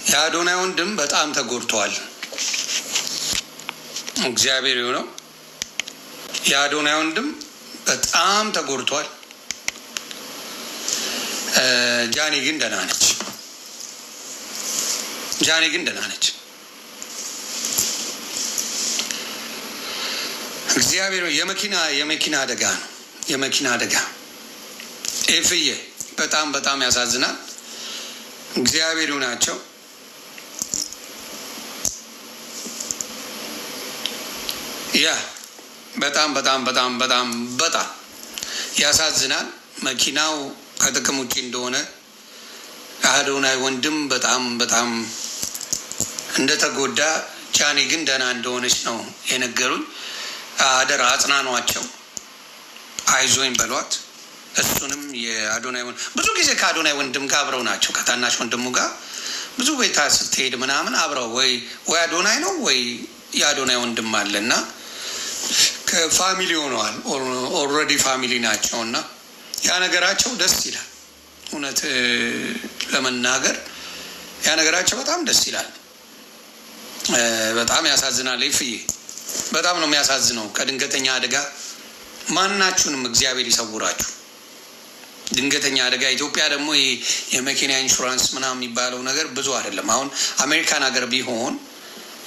የአዶናይ ወንድም በጣም ተጎድቷል። እግዚአብሔር ይሁነው። የአዶናይ ወንድም በጣም ተጎድቷል። ጃኒ ግን ደህና ነች። ጃኒ ግን ደህና ነች። እግዚአብሔር የመኪና አደጋ ነው። የመኪና አደጋ ኤፍዬ በጣም በጣም ያሳዝናል። እግዚአብሔር ናቸው። ያ በጣም በጣም በጣም በጣም በጣም ያሳዝናል። መኪናው ከጥቅም ውጭ እንደሆነ አዶናይ ወንድም በጣም በጣም እንደተጎዳ፣ ጃኒ ግን ደህና እንደሆነች ነው የነገሩኝ። አደራ አጽናኗቸው፣ አይዞኝ በሏት። እሱንም የአዶናይ ብዙ ጊዜ ከአዶናይ ወንድም ጋር አብረው ናቸው። ከታናሽ ወንድሙ ጋር ብዙ ቤታ ስትሄድ ምናምን አብረው ወይ አዶናይ ነው ወይ የአዶናይ ወንድም አለ እና ከፋሚሊ ሆነዋል። ኦልሬዲ ፋሚሊ ናቸው እና ያ ነገራቸው ደስ ይላል። እውነት ለመናገር ያ ነገራቸው በጣም ደስ ይላል። በጣም ያሳዝናል። ይፍዬ በጣም ነው የሚያሳዝነው። ከድንገተኛ አደጋ ማናችሁንም እግዚአብሔር ይሰውራችሁ። ድንገተኛ አደጋ ኢትዮጵያ ደግሞ የመኪና ኢንሹራንስ ምናምን የሚባለው ነገር ብዙ አይደለም። አሁን አሜሪካን ሀገር ቢሆን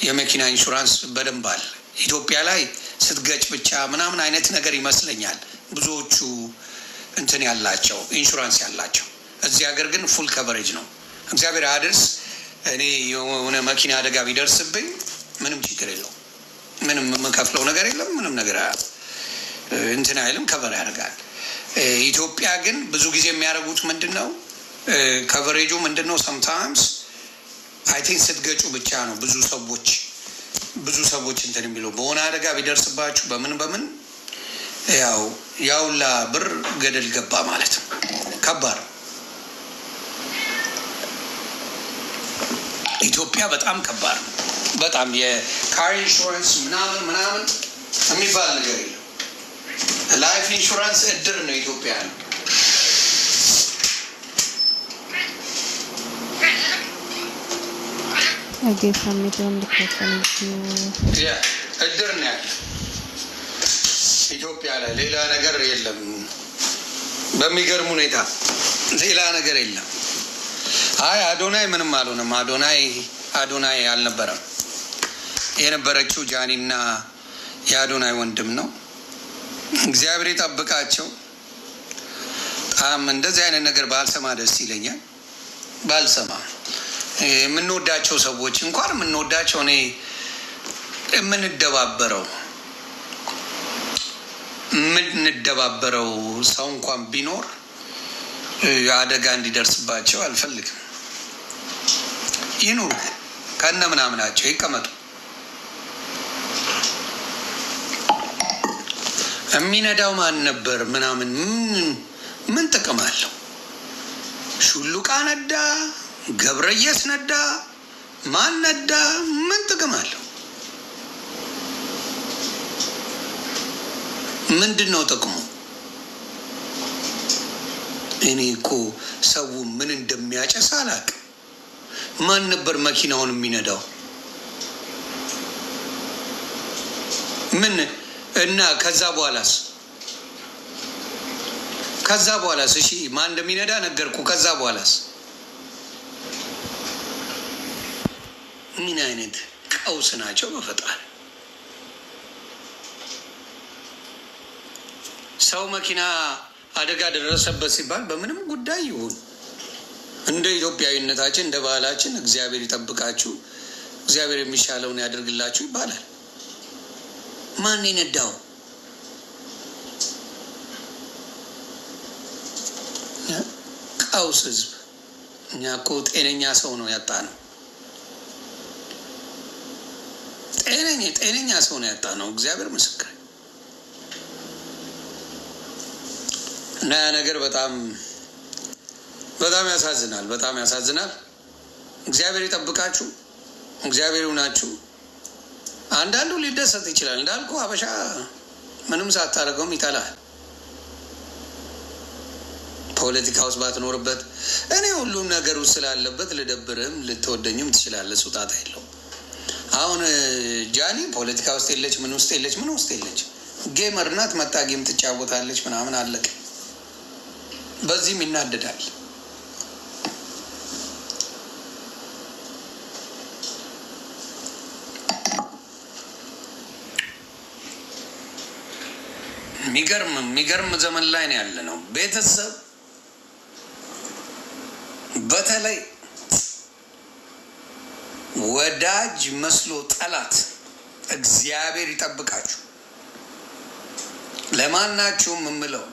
የመኪና ኢንሹራንስ በደንብ አለ። ኢትዮጵያ ላይ ስትገጭ ብቻ ምናምን አይነት ነገር ይመስለኛል ብዙዎቹ እንትን ያላቸው ኢንሹራንስ ያላቸው። እዚህ ሀገር ግን ፉል ከቨሬጅ ነው። እግዚአብሔር አድርስ። እኔ የሆነ መኪና አደጋ ቢደርስብኝ ምንም ችግር የለው፣ ምንም የምከፍለው ነገር የለም፣ ምንም ነገር እንትን አይልም፣ ከቨር ያደርጋል። ኢትዮጵያ ግን ብዙ ጊዜ የሚያደርጉት ምንድን ነው ከቨሬጁ ምንድን ነው? ሰምታይምስ አይ ቲንክ ስትገጩ ብቻ ነው ብዙ ሰዎች እንትን የሚለው። በሆነ አደጋ ቢደርስባችሁ በምን ያውላ ብር ገደል ገባ ማለት ነው። ከባድ ኢትዮጵያ በጣም ከባድ ነው። በጣም የካር ኢንሹራንስ ምናምን የሚባል ነገር የለም። ላይፍ ኢንሹራንስ እድር ነው ኢትዮጵያ ነው። እድር ነው ያለ ኢትዮጵያ ላይ፣ ሌላ ነገር የለም። በሚገርም ሁኔታ ሌላ ነገር የለም። አይ አዶናይ ምንም አልሆነም። አዶናይ አልነበረም። የነበረችው ጃኒና የአዶናይ ወንድም ነው። እግዚአብሔር ይጠብቃቸው። በጣም እንደዚህ አይነት ነገር ባልሰማ ደስ ይለኛል። ባልሰማ የምንወዳቸው ሰዎች እንኳን የምንወዳቸው እኔ የምንደባበረው ሰው እንኳን ቢኖር አደጋ እንዲደርስባቸው አልፈልግም። ይኑሩ ከነ ምናምናቸው ይቀመጡ። የሚነዳው ማን ነበር ምናምን ምን ጥቅም አለው? ሹሉቃ ነዳ፣ ገብረየስ ነዳ፣ ማን ነዳ? ምን ጥቅም አለው? ምንድን ነው ጥቅሙ? እኔ እኮ ሰው ምን እንደሚያጨስ አላውቅም። ማን ነበር መኪናውን የሚነዳው? ምን እና ከዛ በኋላስ እሺ ማን እንደሚነዳ ነገርኩ። ከዛ በኋላስ ምን አይነት ቀውስ ናቸው? በፈጣሪ ሰው መኪና አደጋ ደረሰበት ሲባል በምንም ጉዳይ ይሁን እንደ ኢትዮጵያዊነታችን እንደ ባህላችን እግዚአብሔር ይጠብቃችሁ፣ እግዚአብሔር የሚሻለውን ያደርግላችሁ ይባላል። ማን የነዳው? ቀውስ ህዝብ። እኛ እኮ ጤነኛ ሰው ነው ያጣ ነው። ጤነኛ ሰው ነው ያጣ ነው። እግዚአብሔር ምስክር እና ያ ነገር በጣም በጣም ያሳዝናል። በጣም ያሳዝናል። እግዚአብሔር ይጠብቃችሁ፣ እግዚአብሔር ይሁናችሁ። አንዳንዱ ሊደሰት ይችላል። እንዳልኩ ሀበሻ ምንም ሳታደርገውም ይጠላል። ፖለቲካ ውስጥ ባትኖርበት እኔ ሁሉም ነገር ውስጥ ስላለበት ልደብርህም ልትወደኝም ትችላለህ። ሱጣት የለውም። አሁን ጃኒ ፖለቲካ ውስጥ የለች፣ ምን ውስጥ የለች፣ ምን ውስጥ የለች። ጌመር ናት፣ መጣ ጌም ትጫወታለች ምናምን አለቀ። በዚህም ይናደዳል። የሚገርም ዘመን ላይ ነው ያለ ነው። ቤተሰብ በተለይ ወዳጅ መስሎ ጠላት እግዚአብሔር ይጠብቃችሁ። ለማናችሁም የምለው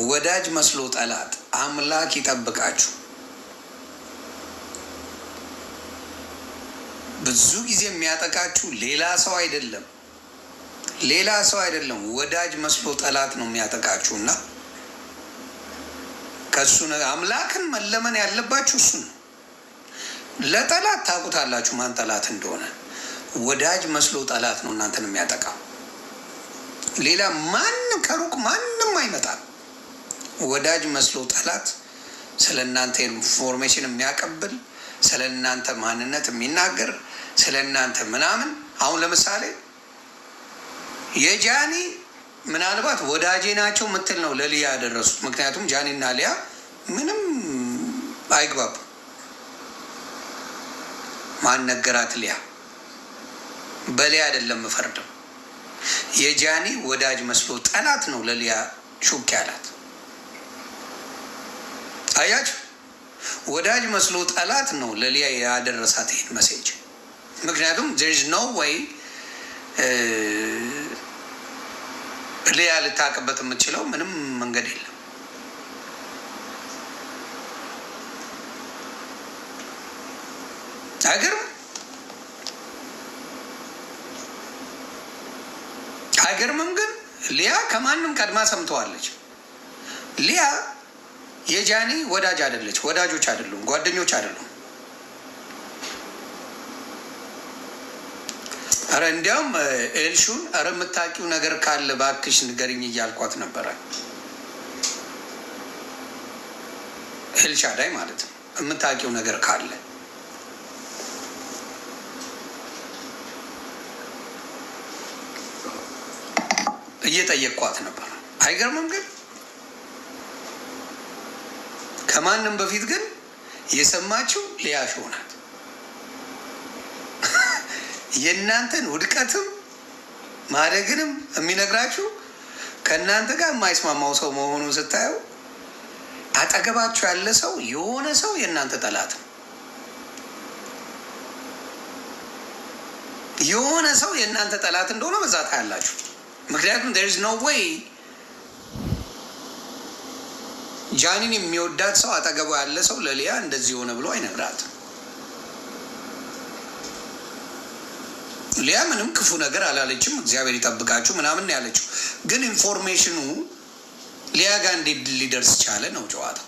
ወዳጅ መስሎ ጠላት አምላክ ይጠብቃችሁ። ብዙ ጊዜ የሚያጠቃችሁ ሌላ ሰው አይደለም፣ ወዳጅ መስሎ ጠላት ነው የሚያጠቃችሁ። እና ከሱ አምላክን መለመን ያለባችሁ እሱ ነው። ለጠላት ታውቁታላችሁ ማን ጠላት እንደሆነ። ወዳጅ መስሎ ጠላት ነው እናንተን የሚያጠቃው። ሌላ ማንም ከሩቅ ማንም አይመጣም። ወዳጅ መስሎ ጠላት ስለ እናንተ ኢንፎርሜሽን የሚያቀብል፣ ስለ እናንተ ማንነት የሚናገር፣ ስለ እናንተ ምናምን። አሁን ለምሳሌ የጃኒ ምናልባት ወዳጄ ናቸው ምትል ነው ለሊያ ያደረሱት። ምክንያቱም ጃኒና ሊያ ምንም አይግባቡ። ማን ነገራት? ሊያ በሊያ አይደለም ፈርደው። የጃኒ ወዳጅ መስሎ ጠላት ነው ለሊያ ሹክ ያላት። አያችሁ፣ ወዳጅ መስሎ ጠላት ነው ለሊያ ያደረሳት ይሄን መሴጅ። ምክንያቱም there is no way ሊያ ልታውቅበት የምትችለው ምንም መንገድ የለም። አይገርምም? ግን ሊያ ከማንም ቀድማ ሰምተዋለች። ሊያ የጃኒ ወዳጅ አይደለች፣ ወዳጆች አይደሉም፣ ጓደኞች አይደሉም። አረ እንዲያውም ኤልሹን አረ የምታውቂው ነገር ካለ ባክሽ ንገሪኝ እያልኳት ነበረ። ኤልሻዳይ ማለት ነው። የምታውቂው ነገር ካለ እየጠየቅኳት ነበር። አይገርምም? ግን ከማንም በፊት ግን የሰማችው ሊያ ሾው ናት። የእናንተን ውድቀትም ማደግንም የሚነግራችሁ ከእናንተ ጋር የማይስማማው ሰው መሆኑን ስታየው፣ አጠገባችሁ ያለ ሰው የሆነ ሰው የእናንተ ጠላት ነው። የሆነ ሰው የእናንተ ጠላት እንደሆነ በዛ ታያላችሁ። ምክንያቱም there is no way ጃኒን የሚወዳት ሰው አጠገቡ ያለ ሰው ለሊያ እንደዚህ ሆነ ብሎ አይነግራትም። ሊያ ምንም ክፉ ነገር አላለችም። እግዚአብሔር ይጠብቃችሁ ምናምን ያለችው ግን ኢንፎርሜሽኑ ሊያ ጋር እንዴት ሊደርስ ቻለ ነው ጨዋታ።